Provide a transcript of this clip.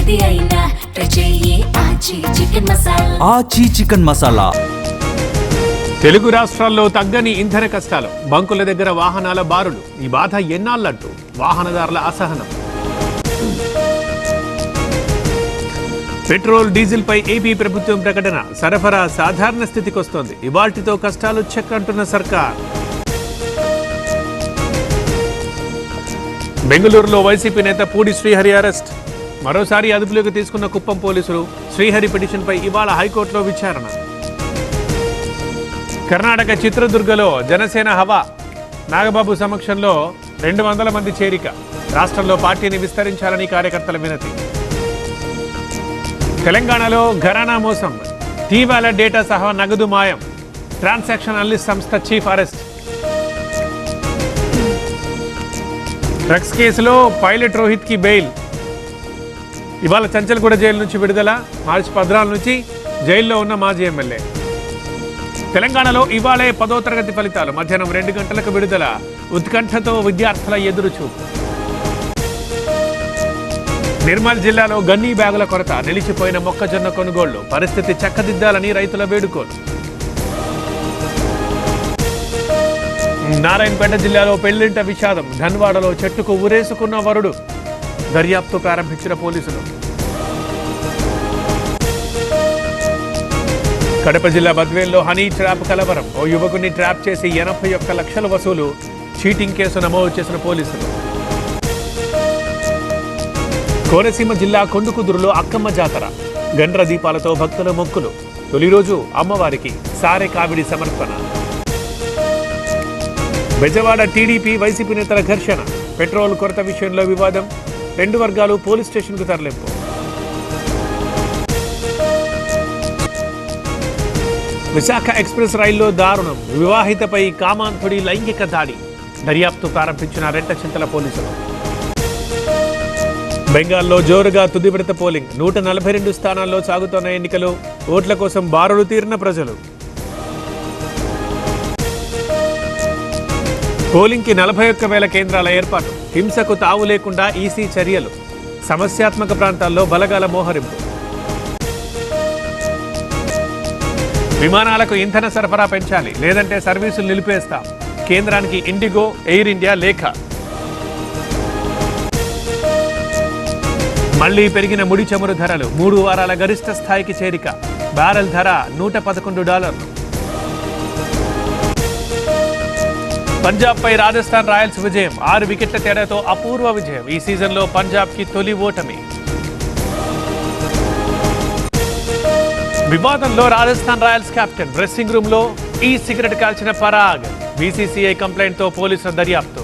ఏది అయినా ట్రై చెయ్యి ఆచి చికెన్ మసాలా. ఆచి చికెన్ మసాలా. తెలుగు రాష్ట్రాల్లో తగ్గని ఇంధన కష్టాలు, బంకుల దగ్గర వాహనాల బారులు. ఈ బాధ ఎన్నాళ్ళంటూ వాహనదారుల అసహనం. పెట్రోల్ డీజిల్ పై ఏపీ ప్రభుత్వం ప్రకటన, సరఫరా సాధారణ స్థితికి వస్తోంది. ఇవాల్టితో కష్టాలు చెక్ అంటున్న సర్కార్. బెంగళూరులో వైసీపీ నేత పూడి శ్రీహరి అరెస్ట్. మరోసారి అదుపులోకి తీసుకున్న కుప్పం పోలీసులు. శ్రీహరి పిటిషన్పై ఇవాళ హైకోర్టులో విచారణ. కర్ణాటక చిత్రదుర్గలో జనసేన హవా. నాగబాబు సమక్షంలో 200 మంది చేరిక. రాష్ట్రంలో పార్టీని విస్తరించాలని కార్యకర్తల వినతి. తెలంగాణలో ఘరానా మోసం, టీ-వాలెట్ డేటా సహా నగదు మాయం. ట్రాన్సాక్షన్ అనలిస్ట్ సంస్థ చీఫ్ అరెస్ట్. డ్రగ్స్ కేసులో పైలట్ రోహిత్ కి బెయిల్. ఇవాళ చంచల్గూడ జైలు నుంచి విడుదల. మార్చి 14 నుంచి జైల్లో ఉన్న మాజీ ఎమ్మెల్యే. తెలంగాణలో ఇవాళే 10వ తరగతి ఫలితాలు. మధ్యాహ్నం 2 గంటలకు విడుదల. ఉత్కంఠతో విద్యార్థుల ఎదురుచూపు. నిర్మల్ జిల్లాలో గన్నీ బ్యాగుల కొరత, నిలిచిపోయిన మొక్కజొన్న కొనుగోళ్లు. పరిస్థితి చక్కదిద్దాలని రైతుల వేడుకోలు. నారాయణపేట జిల్లాలో పెళ్లింట విషాదం. ధన్వాడలో చెట్టుకు ఊరేసుకున్న వరుడు. దర్యాప్తు ప్రారంభించిన పోలీసులు. కడప జిల్లా బద్వేల్లో హనీ ట్రాప్ కలవరం. ఓ యువకుని ట్రాప్ చేసి 81 లక్షల వసూలు. చీటింగ్ కేసు నమోదు చేసిన పోలీసులు. కోనసీమ జిల్లా కొండుకుదురులో అక్కమ్మ జాతర. గండ్ర దీపాలతో భక్తుల మొక్కులు. తొలి రోజు అమ్మవారికి సారె కావిడి సమర్పణ. బెజవాడ టీడీపీ వైసీపీ నేతల ఘర్షణ. పెట్రోల్ కొరత విషయంలో వివాదం. 2 వర్గాలు పోలీస్ స్టేషన్కు తరలింపు. విశాఖ ఎక్స్ప్రెస్ రైల్లో దారుణం. వివాహితపై కామాంధుడి లైంగిక దాడి. దర్యాప్తు ప్రారంభించిన రెంటచింతల పోలీసులు. బెంగాల్లో జోరుగా తుది విడత పోలింగ్. 142 స్థానాల్లో సాగుతున్న ఎన్నికలు. ఓట్ల కోసం బారులు తీరిన ప్రజలు. పోలింగ్కి 41,000 కేంద్రాల ఏర్పాటు. హింసకు తావు లేకుండా ఈసీ చర్యలు. సమస్యాత్మక ప్రాంతాల్లో బలగాల మోహరింపు. విమానాలకు ఇంధన సరఫరా పెంచాలి, లేదంటే సర్వీసులు నిలిపేస్తాం. కేంద్రానికి ఇండిగో, ఎయిర్ ఇండియా లేఖ. మళ్లీ పెరిగిన ముడి చమురు ధరలు. 3 వారాల గరిష్ట స్థాయికి చేరిక. బ్యారెల్ ధర $111. పంజాబ్ పై రాజస్థాన్ రాయల్స్ విజయం. 6 వికెట్ల తేడాతో అపూర్వ విజయం. ఈ సీజన్లో పంజాబ్ కి తొలి ఓటమి. వివాదంలో Rajasthan Royals captain. Dressing room లో సిగరెట్ కాల్చిన పరాగ్. బీసీసీఐ కంప్లైంట్ తో పోలీసుల దర్యాప్తు.